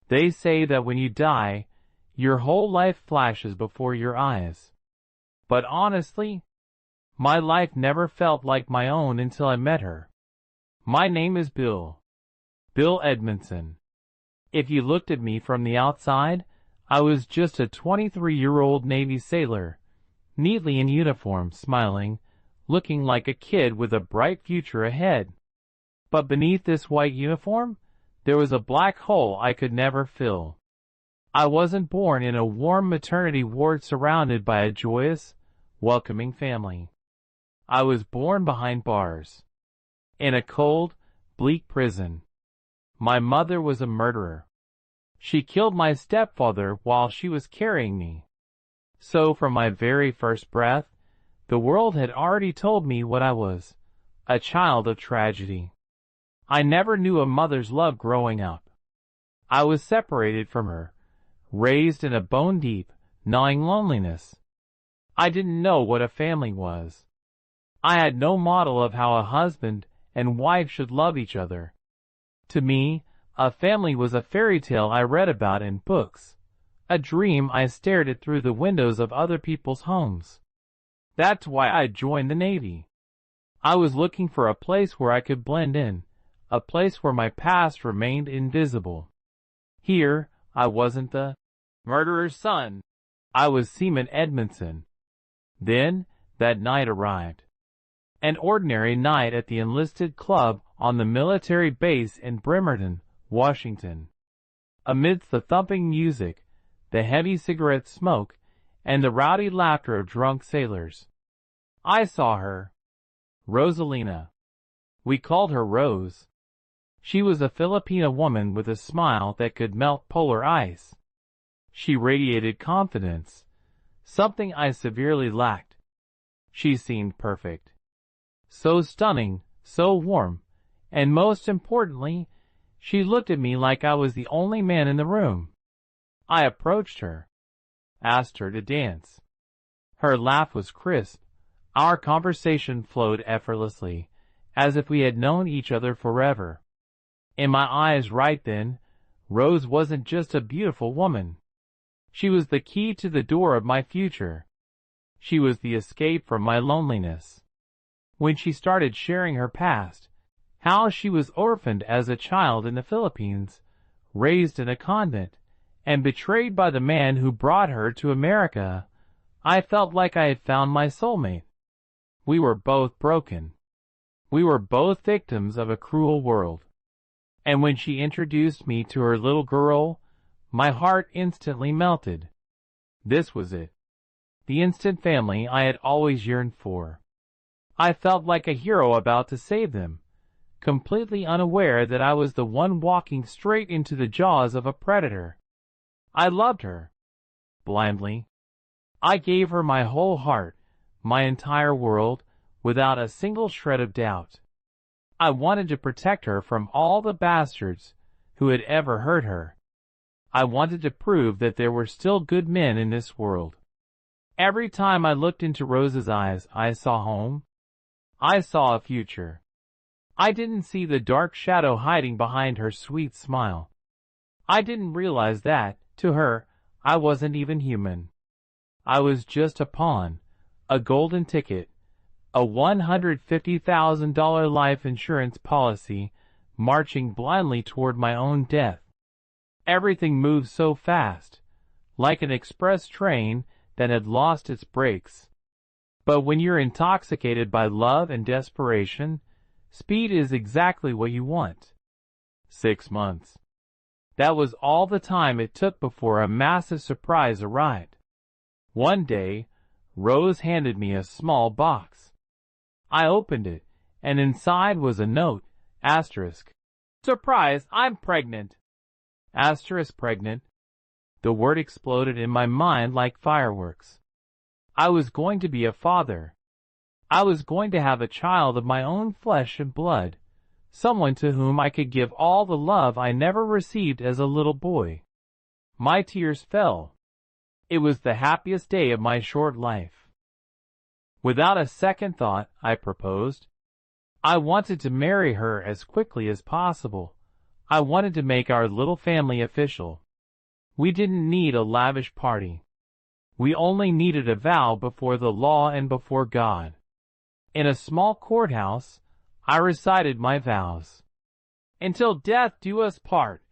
They say that when you die, your whole life flashes before your eyes. But honestly, my life never felt like my own until I met her. My name is Bill. Bill Edmonson. If you looked at me from the outside, I was just a 23-year-old Navy sailor, neatly in uniform, smiling, looking like a kid with a bright future ahead. But beneath this white uniform, there was a black hole I could never fill. I wasn't born in a warm maternity ward surrounded by a joyous, welcoming family. I was born behind bars, in a cold, bleak prison. My mother was a murderer. She killed my stepfather while she was carrying me. So from my very first breath, the world had already told me what I was, a child of tragedy. I never knew a mother's love growing up. I was separated from her, raised in a bone-deep, gnawing loneliness. I didn't know what a family was. I had no model of how a husband and wife should love each other. To me, a family was a fairy tale I read about in books, a dream I stared at through the windows of other people's homes. That's why I joined the Navy. I was looking for a place where I could blend in, a place where my past remained invisible. Here, I wasn't the murderer's son. I was Seaman Edmonson. Then, that night arrived. An ordinary night at the enlisted club on the military base in Bremerton, Washington. Amidst the thumping music, the heavy cigarette smoke, and the rowdy laughter of drunk sailors, I saw her. Rosalina. We called her Rose. She was a Filipina woman with a smile that could melt polar ice. She radiated confidence, something I severely lacked. She seemed perfect. So stunning, so warm, and most importantly, she looked at me like I was the only man in the room. I approached her, asked her to dance. Her laugh was crisp. Our conversation flowed effortlessly, as if we had known each other forever. In my eyes right then, Rose wasn't just a beautiful woman. She was the key to the door of my future. She was the escape from my loneliness. When she started sharing her past, how she was orphaned as a child in the Philippines, raised in a convent, and betrayed by the man who brought her to America, I felt like I had found my soulmate. We were both broken. We were both victims of a cruel world. And when she introduced me to her little girl, my heart instantly melted. This was it. The instant family I had always yearned for. I felt like a hero about to save them, completely unaware that I was the one walking straight into the jaws of a predator. I loved her. Blindly. I gave her my whole heart, my entire world, without a single shred of doubt. I wanted to protect her from all the bastards who had ever hurt her. I wanted to prove that there were still good men in this world. Every time I looked into Rose's eyes, I saw home. I saw a future. I didn't see the dark shadow hiding behind her sweet smile. I didn't realize that, to her, I wasn't even human. I was just a pawn, a golden ticket, a $150,000 life insurance policy, marching blindly toward my own death. Everything moved so fast, like an express train that had lost its brakes. But when you're intoxicated by love and desperation, speed is exactly what you want. 6 months. That was all the time it took before a massive surprise arrived. One day, Rose handed me a small box. I opened it, and inside was a note, asterisk. Surprise, I'm pregnant. Asterisk pregnant. The word exploded in my mind like fireworks. I was going to be a father. I was going to have a child of my own flesh and blood, someone to whom I could give all the love I never received as a little boy. My tears fell. It was the happiest day of my short life. Without a second thought, I proposed. I wanted to marry her as quickly as possible. I wanted to make our little family official. We didn't need a lavish party. We only needed a vow before the law and before God. In a small courthouse, I recited my vows. "Until death do us part,"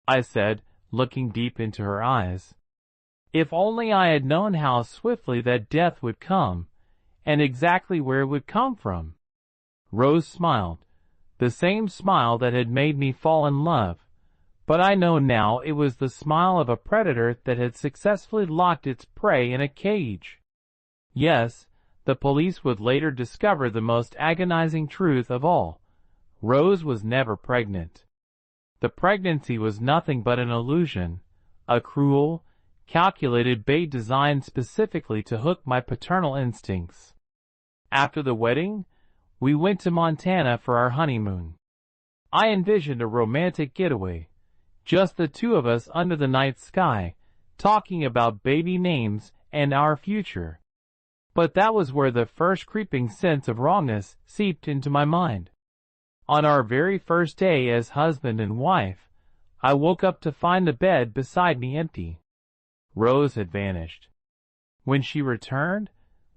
I said, looking deep into her eyes. If only I had known how swiftly that death would come, and exactly where it would come from. Rose smiled, the same smile that had made me fall in love, but I know now it was the smile of a predator that had successfully locked its prey in a cage. Yes, the police would later discover the most agonizing truth of all. Rose was never pregnant. The pregnancy was nothing but an illusion, a cruel, calculated bait designed specifically to hook my paternal instincts. After the wedding, we went to Montana for our honeymoon. I envisioned a romantic getaway, just the two of us under the night sky, talking about baby names and our future. But that was where the first creeping sense of wrongness seeped into my mind. On our very first day as husband and wife, I woke up to find the bed beside me empty. Rose had vanished. When she returned,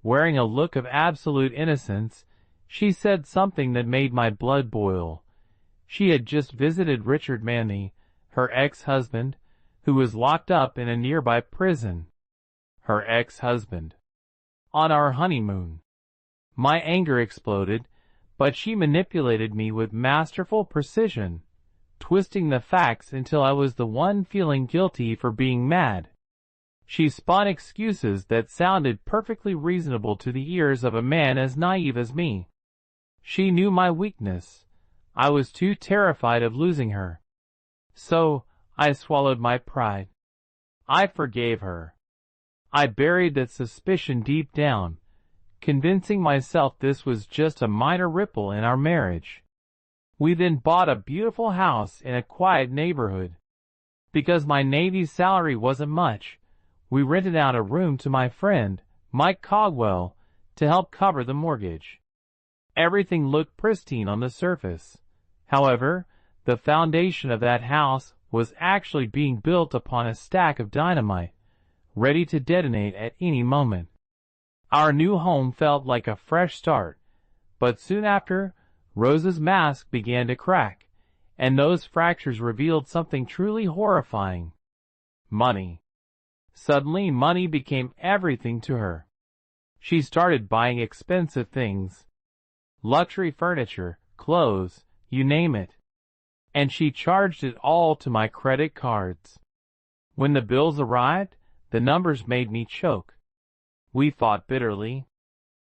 wearing a look of absolute innocence, she said something that made my blood boil. She had just visited Richard Manthy, her ex-husband, who was locked up in a nearby prison. Her ex-husband. On our honeymoon. My anger exploded, but she manipulated me with masterful precision, twisting the facts until I was the one feeling guilty for being mad. She spun excuses that sounded perfectly reasonable to the ears of a man as naive as me. She knew my weakness. I was too terrified of losing her. So, I swallowed my pride. I forgave her. I buried that suspicion deep down, convincing myself this was just a minor ripple in our marriage. We then bought a beautiful house in a quiet neighborhood. Because my Navy salary wasn't much, we rented out a room to my friend, Mike Caldwell, to help cover the mortgage. Everything looked pristine on the surface. However, the foundation of that house was actually being built upon a stack of dynamite, ready to detonate at any moment. Our new home felt like a fresh start, but soon after, Rose's mask began to crack, and those fractures revealed something truly horrifying. Money. Suddenly, money became everything to her. She started buying expensive things. Luxury furniture, clothes, you name it. And she charged it all to my credit cards. When the bills arrived, the numbers made me choke. We fought bitterly.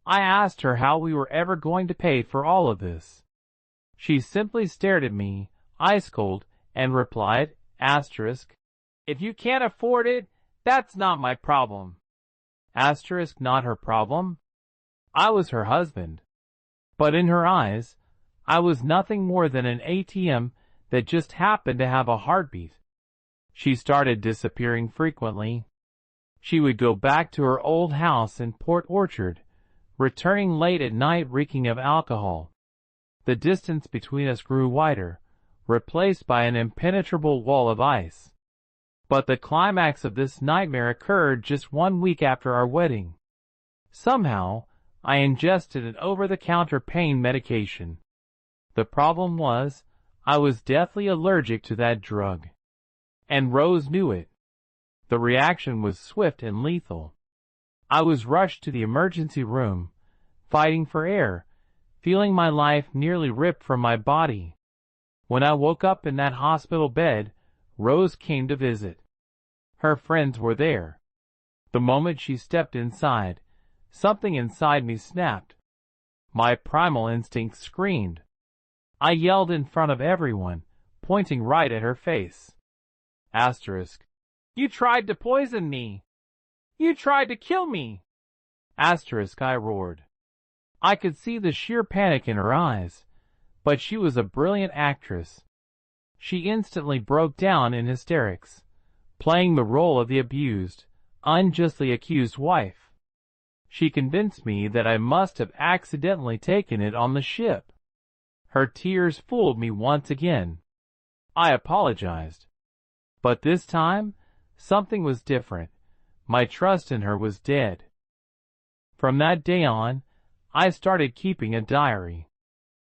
I asked her how we were ever going to pay for all of this. She simply stared at me, ice cold, and replied, asterisk, "If you can't afford it, that's not my problem." Asterisk, not her problem? I was her husband. But in her eyes, I was nothing more than an ATM that just happened to have a heartbeat. She started disappearing frequently. She would go back to her old house in Port Orchard, returning late at night reeking of alcohol. The distance between us grew wider, replaced by an impenetrable wall of ice. But the climax of this nightmare occurred just 1 week after our wedding. Somehow, I ingested an over-the-counter pain medication. The problem was, I was deathly allergic to that drug. And Rose knew it. The reaction was swift and lethal. I was rushed to the emergency room, fighting for air, feeling my life nearly ripped from my body. When I woke up in that hospital bed, Rose came to visit. Her friends were there. The moment she stepped inside, something inside me snapped. My primal instinct screamed. I yelled in front of everyone, pointing right at her face. Asterisk. "You tried to poison me! You tried to kill me!" Asterisk, I roared. I could see the sheer panic in her eyes, but she was a brilliant actress. She instantly broke down in hysterics, playing the role of the abused, unjustly accused wife. She convinced me that I must have accidentally taken it on the ship. Her tears fooled me once again. I apologized. But this time, something was different. My trust in her was dead. From that day on, I started keeping a diary.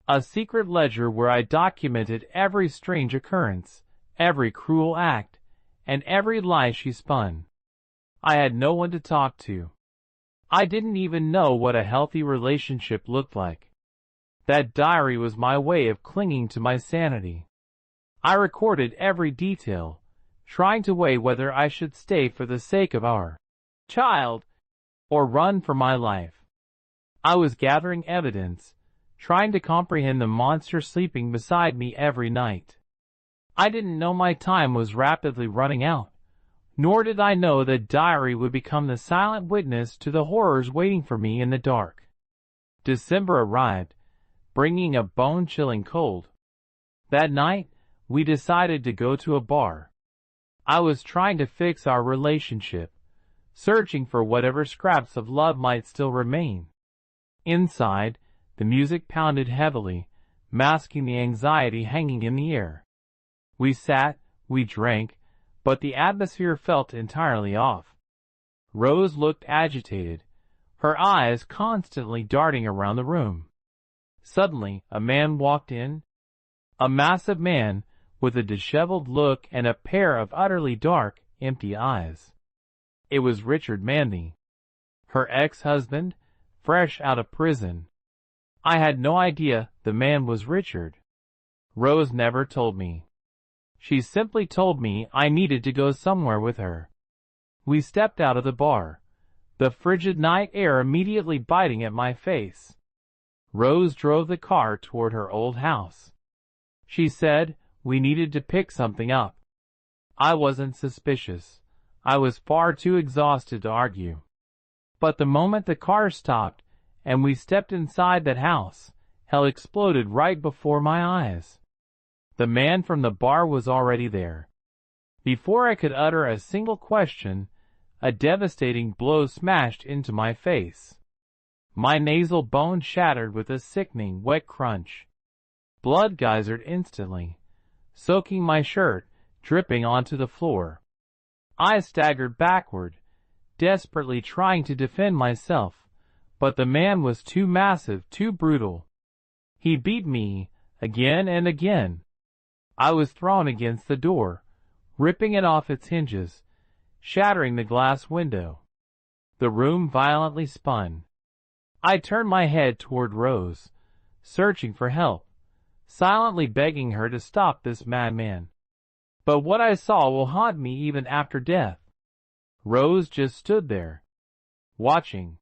A secret ledger where I documented every strange occurrence, every cruel act, and every lie she spun. I had no one to talk to. I didn't even know what a healthy relationship looked like. That diary was my way of clinging to my sanity. I recorded every detail, trying to weigh whether I should stay for the sake of our child or run for my life. I was gathering evidence, trying to comprehend the monster sleeping beside me every night. I didn't know my time was rapidly running out, nor did I know that diary would become the silent witness to the horrors waiting for me in the dark. December arrived, bringing a bone-chilling cold. That night, we decided to go to a bar. I was trying to fix our relationship, searching for whatever scraps of love might still remain. Inside, the music pounded heavily, masking the anxiety hanging in the air. We sat, we drank, but the atmosphere felt entirely off. Rose looked agitated, her eyes constantly darting around the room. Suddenly, a man walked in. A massive man with a disheveled look and a pair of utterly dark, empty eyes. It was Richard Manthy, her ex-husband, fresh out of prison. I had no idea the man was Richard. Rose never told me. She simply told me I needed to go somewhere with her. We stepped out of the bar, the frigid night air immediately biting at my face. Rose drove the car toward her old house. She said we needed to pick something up. I wasn't suspicious. I was far too exhausted to argue. But the moment the car stopped and we stepped inside that house, hell exploded right before my eyes. The man from the bar was already there. Before I could utter a single question, a devastating blow smashed into my face. My nasal bone shattered with a sickening, wet crunch. Blood geysered instantly, soaking my shirt, dripping onto the floor. I staggered backward, desperately trying to defend myself, but the man was too massive, too brutal. He beat me, again and again. I was thrown against the door, ripping it off its hinges, shattering the glass window. The room violently spun. I turned my head toward Rose, searching for help, silently begging her to stop this madman. But what I saw will haunt me even after death. Rose just stood there, watching.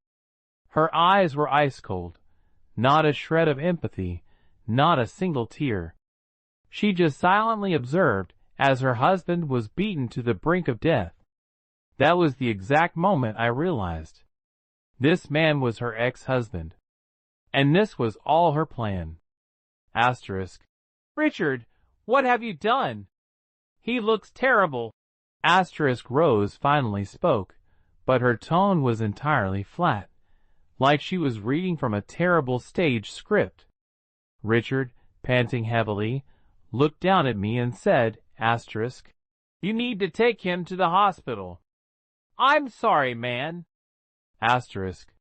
Her eyes were ice cold, not a shred of empathy, not a single tear. She just silently observed as her husband was beaten to the brink of death. That was the exact moment I realized. This man was her ex-husband. And this was all her plan. Asterisk. Richard, what have you done? He looks terrible. Asterisk. Rose finally spoke, but her tone was entirely flat, like she was reading from a terrible stage script. Richard, panting heavily, looked down at me and said, asterisk, you need to take him to the hospital. I'm sorry, man. Asterisk.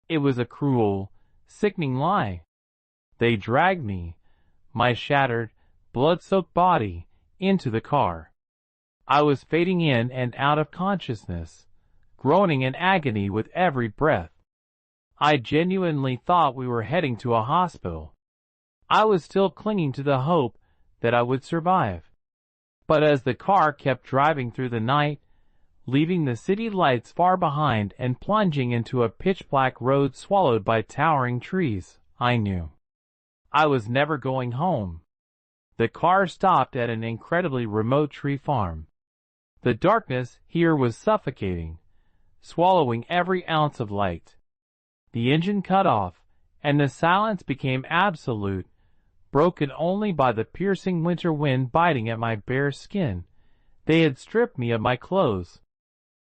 It was a cruel, sickening lie. They dragged me, my shattered, blood-soaked body, into the car. I was fading in and out of consciousness, groaning in agony with every breath. I genuinely thought we were heading to a hospital. I was still clinging to the hope that I would survive. But as the car kept driving through the night, leaving the city lights far behind and plunging into a pitch-black road swallowed by towering trees, I knew I was never going home. The car stopped at an incredibly remote tree farm. The darkness here was suffocating, swallowing every ounce of light. The engine cut off, and the silence became absolute, broken only by the piercing winter wind biting at my bare skin. They had stripped me of my clothes.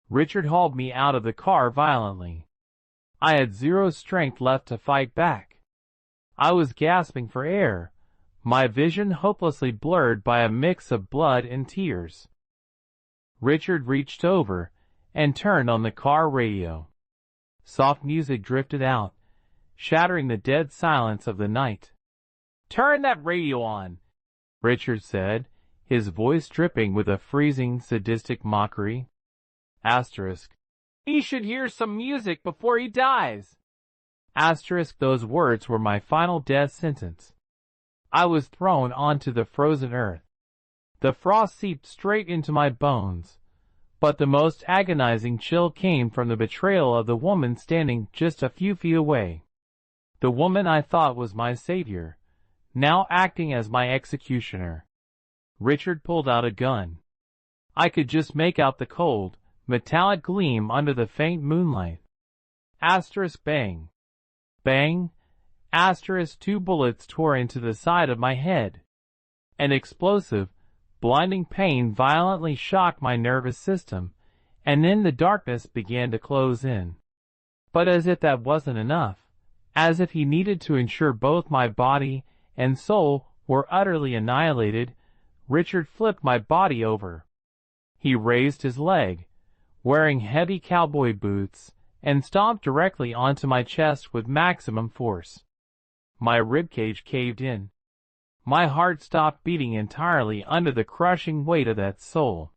Richard hauled me out of the car violently. I had zero strength left to fight back. I was gasping for air, my vision hopelessly blurred by a mix of blood and tears. Richard reached over and turned on the car radio. Soft music drifted out, shattering the dead silence of the night. "Turn that radio on," Richard said, his voice dripping with a freezing, sadistic mockery. Asterisk. "He should hear some music before he dies." Asterisk. Those words were my final death sentence. I was thrown onto the frozen earth. The frost seeped straight into my bones, but the most agonizing chill came from the betrayal of the woman standing just a few feet away. The woman I thought was my savior, now acting as my executioner. Richard pulled out a gun. I could just make out the cold, metallic gleam under the faint moonlight. Asterisk. Bang. Bang. Asterisk. 2 bullets tore into the side of my head. An explosive, blinding pain violently shocked my nervous system, and then the darkness began to close in. But as if that wasn't enough, as if he needed to ensure both my body and soul were utterly annihilated, Richard flipped my body over. He raised his leg, wearing heavy cowboy boots, and stomped directly onto my chest with maximum force. My ribcage caved in. My heart stopped beating entirely under the crushing weight of that soul.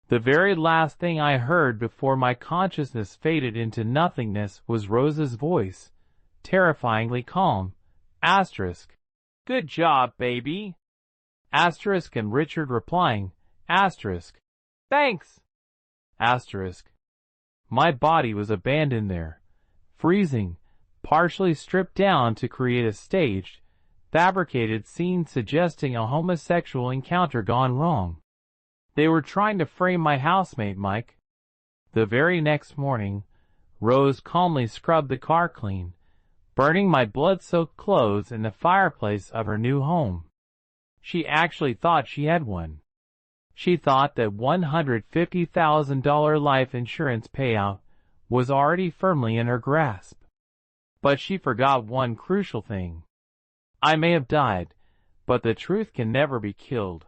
The very last thing I heard before my consciousness faded into nothingness was Rose's voice, terrifyingly calm. Asterisk. "Good job, baby." Asterisk. And Richard replying. Asterisk. "Thanks." Asterisk. My body was abandoned there, freezing, partially stripped down to create a staged, fabricated scene suggesting a homosexual encounter gone wrong. They were trying to frame my housemate, Mike. The very next morning, Rose calmly scrubbed the car clean, burning my blood-soaked clothes in the fireplace of her new home. She actually thought she had one. She thought that $150,000 life insurance payout was already firmly in her grasp. But she forgot one crucial thing. I may have died, but the truth can never be killed.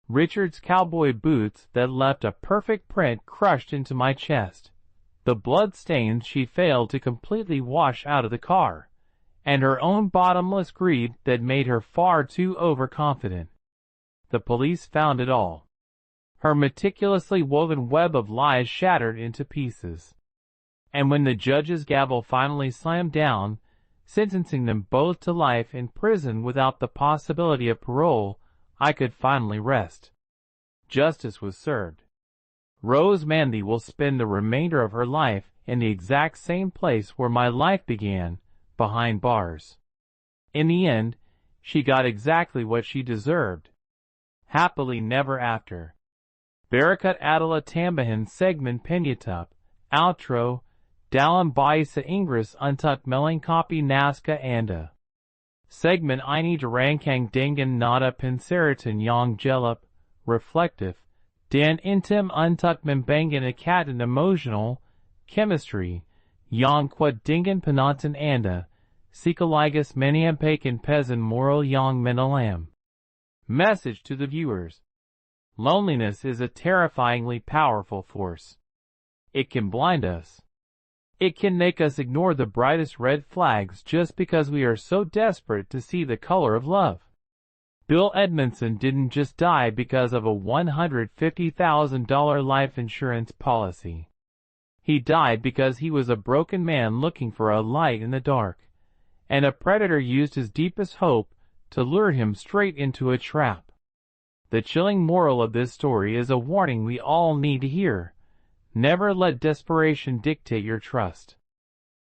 Richard's cowboy boots that left a perfect print crushed into my chest, the blood stains she failed to completely wash out of the car, and her own bottomless greed that made her far too overconfident. The police found it all. Her meticulously woven web of lies shattered into pieces. And when the judge's gavel finally slammed down, sentencing them both to life in prison without the possibility of parole, I could finally rest. Justice was served. Rose Manthy will spend the remainder of her life in the exact same place where my life began, behind bars. In the end, she got exactly what she deserved. Happily never after. Barakat Adela Tambahan Segment Penyatup, Outro, Dalam Baisa Ingris Untuk Melankopi Naska Anda. Segment Ini Darankang Dengan Nada Pensaritan Yang Jelup, Reflective, Dan Intim Untuk Membangan Akatan Emotional, Chemistry, Yang Quad Dingan Penantan Anda, Sikaligas Meniampakan Pezan Moral Yang Menalam. Message to the viewers. Loneliness is a terrifyingly powerful force. It can blind us. It can make us ignore the brightest red flags just because we are so desperate to see the color of love. Bill Edmonson didn't just die because of a $150,000 life insurance policy. He died because he was a broken man looking for a light in the dark, and a predator used his deepest hope to lure him straight into a trap. The chilling moral of this story is a warning we all need to hear. Never let desperation dictate your trust.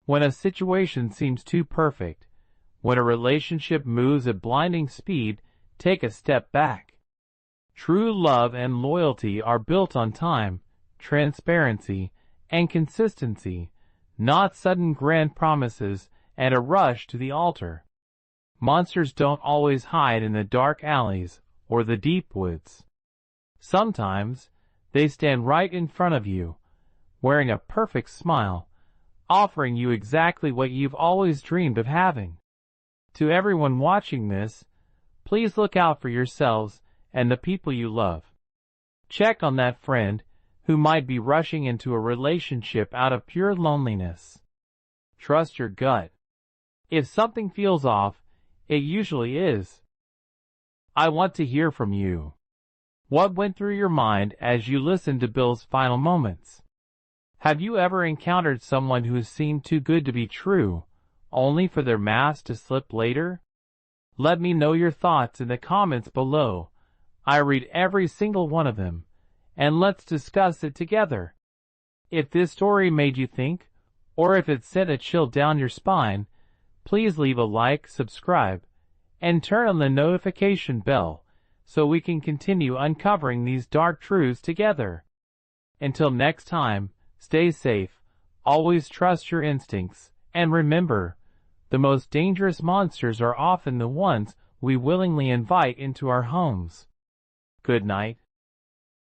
When a situation seems too perfect, when a relationship moves at blinding speed, take a step back. True love and loyalty are built on time, transparency, and consistency, not sudden grand promises and a rush to the altar. Monsters don't always hide in the dark alleys or the deep woods. Sometimes they stand right in front of you, wearing a perfect smile, offering you exactly what you've always dreamed of having. To everyone watching this, Please look out for yourselves and the people you love. Check on that friend who might be rushing into a relationship out of pure loneliness. Trust your gut. If something feels off, it usually is. I want to hear from you. What went through your mind as you listened to Bill's final moments? Have you ever encountered someone who seemed too good to be true, only for their mask to slip later? Let me know your thoughts in the comments below. I read every single one of them, and let's discuss it together. If this story made you think, or if it sent a chill down your spine, please leave a like, subscribe, and turn on the notification bell so we can continue uncovering these dark truths together. Until next time, stay safe, always trust your instincts, and remember, the most dangerous monsters are often the ones we willingly invite into our homes. Good night.